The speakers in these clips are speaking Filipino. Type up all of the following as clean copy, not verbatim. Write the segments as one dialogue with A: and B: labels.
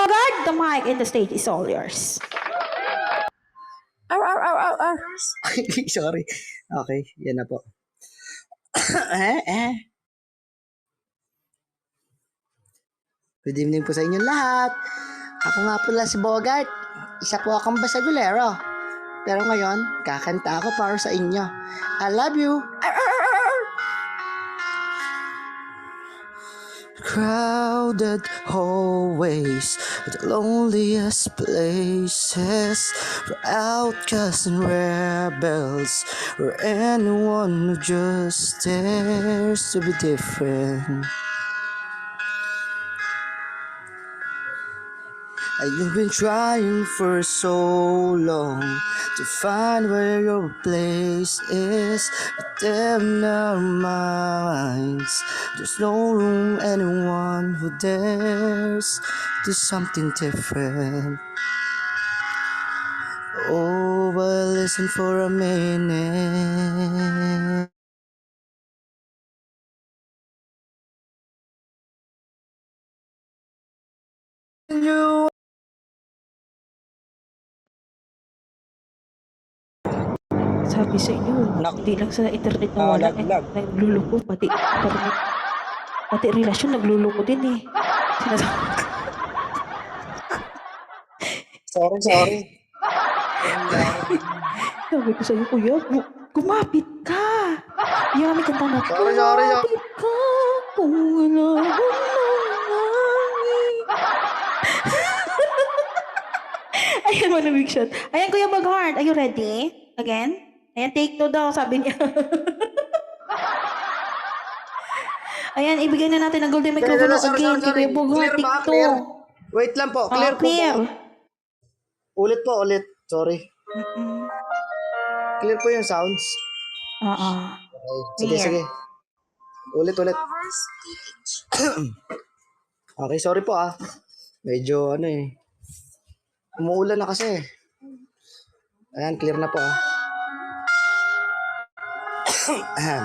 A: Bogart, the mic and the stage is all yours.
B: Sorry. Okay, yan na po. Good evening po sa inyo lahat. Ako nga pala si Bogart. Isa po akong basagulero. Pero ngayon, kakanta ako para sa inyo. I love you. Crowded hallways, the loneliest places for outcasts and rebels, or anyone who just dares to be different. You've been trying for so long to find where your place is, but in our minds there's no room anyone who dares do something different. Oh, but listen for a minute. You
A: Sabi sa inyo, hindi lang sa internet na wala, nagluloko, pati internet, pati relasyon, nagluloko din eh.
B: Sorry.
A: Sabi ko sa'yo, kuya, kumapit ka. Yami kanta na,
B: Sorry.
A: kumapit ka, kung wala lang langit. Ayan, manamig shot. Ayan, Kuya Bogart, are you ready? Again? Ayan, take 2 daw, sabi niya. Ayan, ibigay na natin ang golden microphone again kay Kuya Bogart, take 2.
B: Wait lang po, clear po
A: Clear.
B: ba? Ulit. Sorry. Clear po yung sounds. Okay. Sige. Ulit. Okay, sorry po Medyo umuulan na kasi. Ayan, clear na po Ahem.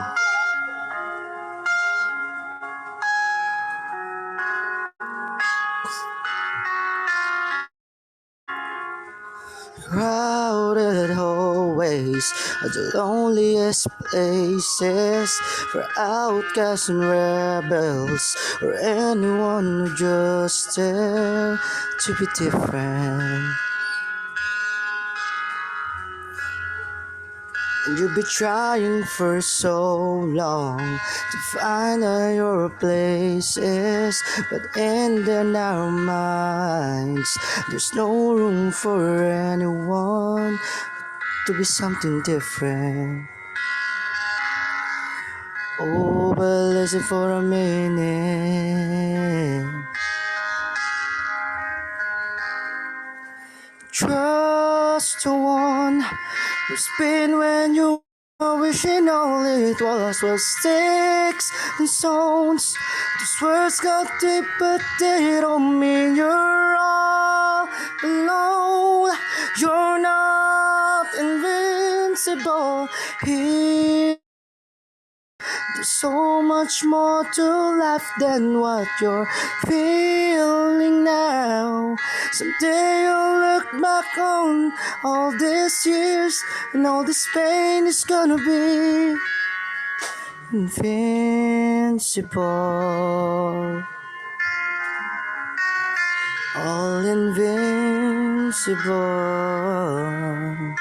B: Crowded hallways are the loneliest places for outcasts and rebels, or anyone who just dare to be different. And you've been trying for so long to find where your place is, but in their narrow minds there's no room for anyone to be something different. Oh, but listen for a minute. Trust the one who's been when you were wishing all it was sticks and stones. These words got deep, but they don't mean you're all alone. You're not invincible here. There's so much more to life than what you're feeling now. Someday you'll look back on all these years, and all this pain is gonna be invincible. All invincible.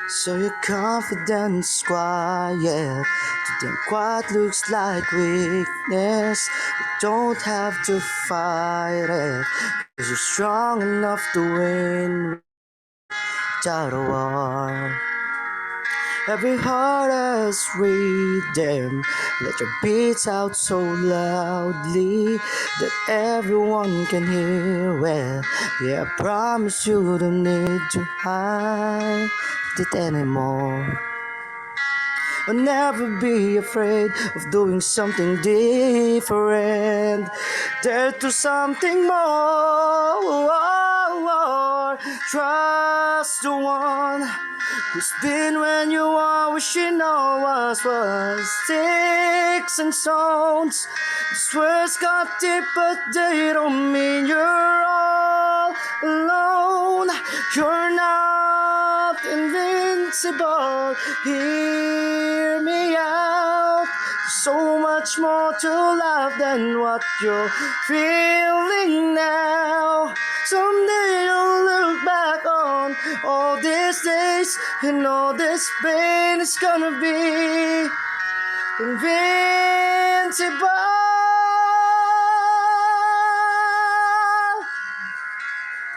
B: So your confidence quiet, to them quiet looks like weakness. You don't have to fight it, 'cause you're strong enough to win without a war. Every heart has rhythm, let your beats out so loudly that everyone can hear it. Yeah, I promise you don't need to hide it anymore. I'll never be afraid of doing something different. Dare to something more. Trust the one Who's been when you are wishing all was sticks and stones. These words got deep, but they don't mean you're all alone. You're not invincible. Hear me out. There's so much more to life than what you're feeling now. Someday you'll look back on all these days and all this pain is gonna be invincible.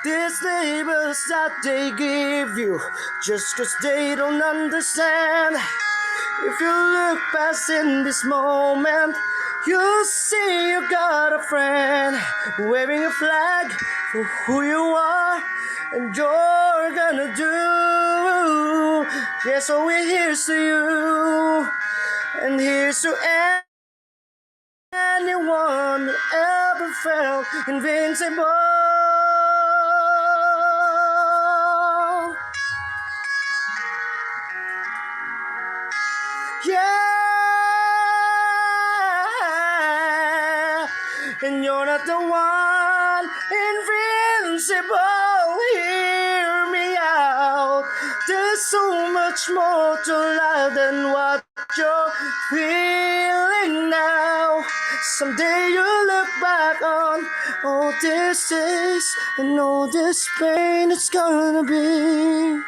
B: These labels that they give you just 'cause they don't understand. If you look past in this moment, you'll see you got a friend waving a flag for who you are and you're gonna do. Yeah, so we're here's to you, and here's to anyone who ever felt invincible. Yeah, and you're not the one invincible. Hear me out. There's so much more to life than what you're feeling now. Someday you'll look back on all these days and all this pain it's gonna be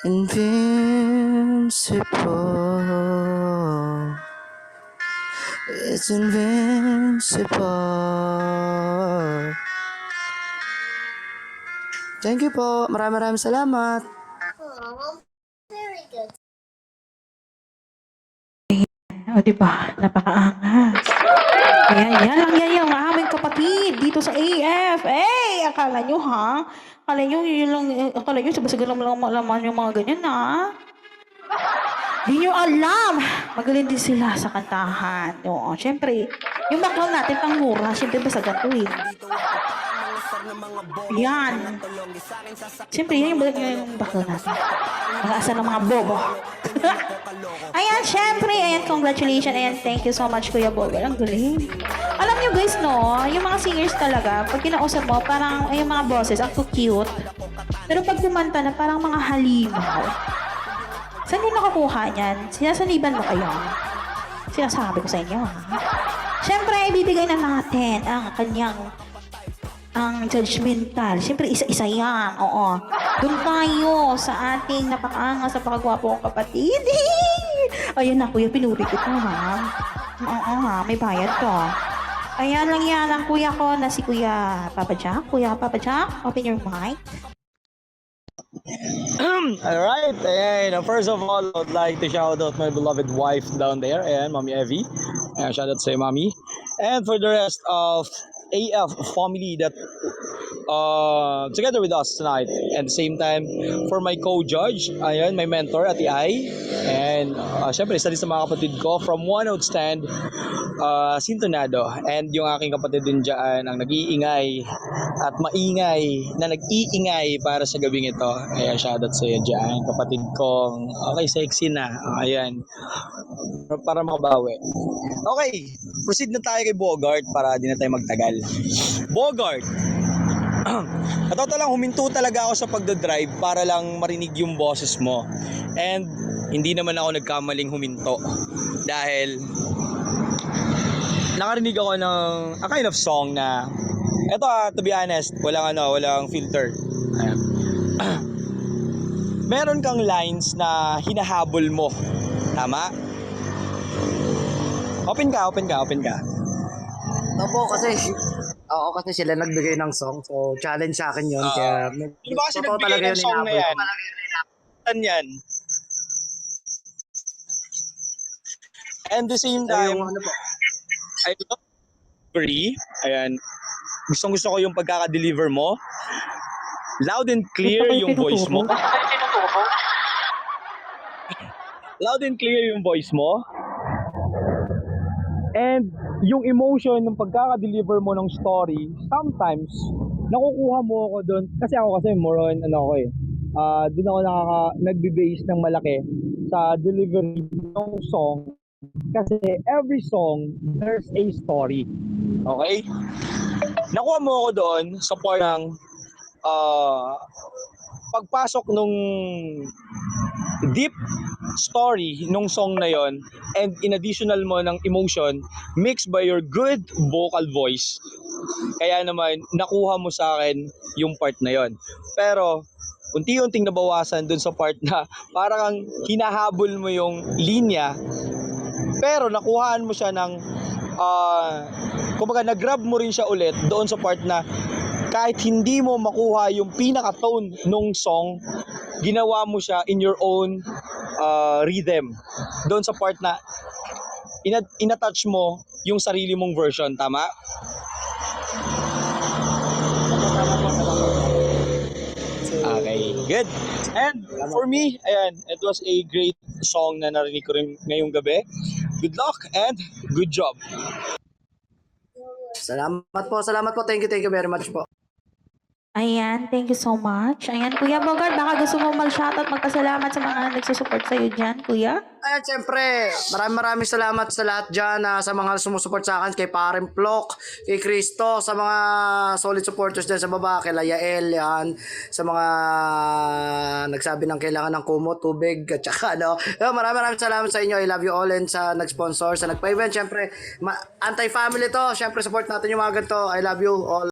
B: invincible. It's invincible. Thank you po. Maraming salamat.
A: O, di ba? Napakaangas. Ayan, yan lang yan yung aming kapatid dito sa AF. Eh, akala nyo ha? Akala nyo yun lang, akala nyo sabasagal lang malaman yung mga ganyan ha? Di nyo alam. Magaling din sila sa kantahan. Oo, syempre, yung background natin pang mura, syempre basagan to eh. Yan. Siyempre, yan yung background natin. Mag-aasa ng mga bobo. Ayan, syempre. Ayan, congratulations. Ayan, thank you so much, Kuya Bobo. Ang galing. Alam nyo guys, no? Yung mga singers talaga, pag kinausap mo, parang, ay, yung mga boses, ang cute. Pero pag kumanta na, parang mga halimaw. Saan nyo nakakuha niyan? Sinasaniban mo kayo? Sinasabi ko sa inyo, ha? Syempre, ibibigay na natin ang kanyang ang judgmental. Siyempre, isa-isa yan. Oo. Doon tayo sa ating napakaangas, napakagwapo kong kapatid. Ayun na, kuya, pinuri ko to, ha? Oo, ha? May bayad to. Ayan lang yan ang kuya ko na si Kuya Papa Jack. Kuya Papa Jack, open your mic.
C: Alright, and first of all, I'd like to shout out my beloved wife down there, and Mommy Evie. And shout out to Mommy. And for the rest of AF family that together with us tonight. At the same time, for my co-judge, ayan, my mentor, Ati Ai. And syempre, isa din sa mga kapatid ko from One Out Stand, Sintonado. And yung aking kapatid din dyan, ang nag-iingay at maingay na nag-iingay para sa gabing ito. Ayan, shoutout sa iyo dyan. Kapatid kong, okay, sexy na. Ayan, para makabawi. Okay, proceed na tayo kay Bogart para di na tayo magtagal. Bogart, Totoo lang, huminto talaga ako sa pagdadrive para lang marinig yung boses mo. And hindi naman ako nagkamaling huminto. Dahil nakarinig ako ng a kind of song na eto to be honest, walang filter. Meron kang lines na hinahabol mo. Tama? Open ka.
B: Opo, kasi sila nagbigay ng song. So, challenge sa akin yun. Kaya,
C: Ano ba kasi
B: totoo
C: nagbigay
B: talaga
C: ng song na yan? Saan yan? And the same time,
B: Yung ano po,
C: I agree. Ayan. Gusto ko yung pagkaka-deliver mo. Loud and clear yung voice mo. Loud and clear yung voice mo. And yung emotion ng pagkaka-deliver mo ng story, sometimes nakukuha mo ako doon kasi ako more on doon ako nagbe-base ng malaki sa delivery ng song kasi every song there's a story. Okay? Nakuha mo ako doon sa part ng pagpasok nung deep story nung song na yon, and in additional mo ng emotion mixed by your good vocal voice. Kaya naman nakuha mo sa akin yung part na yon. Pero unti-unting nabawasan dun sa part na parang hinahabol mo yung linya, pero nakuhaan mo siya ng kumbaga nag-grab mo rin siya ulit doon sa part na kahit hindi mo makuha yung pinaka-tone nung song, ginawa mo siya in your own rhythm. Doon sa part na inattach mo yung sarili mong version, tama? Okay, good. And for me, ayan, it was a great song na narinig ko rin ngayong gabi. Good luck and good job.
B: Salamat po. Thank you very much po.
A: Ayan, thank you so much. Ayan, Kuya Bogart, baka gusto mo mag-shoutout, magpasalamat sa mga nagsusupport sa'yo dyan, Kuya?
B: Ayan, siyempre, maraming salamat sa lahat dyan, sa mga sumusuport sa akin, kay Pareng Plok, kay Cristo, sa mga solid supporters dyan sa baba, kay Layael, yan, sa mga nagsabi ng kailangan ng kumot, tubig, at saka ano. Maraming salamat sa inyo. I love you all, and sa nag-sponsor, sa nagpa-event, siyempre, anti-family to, siyempre support natin yung mga ganito. I love you all.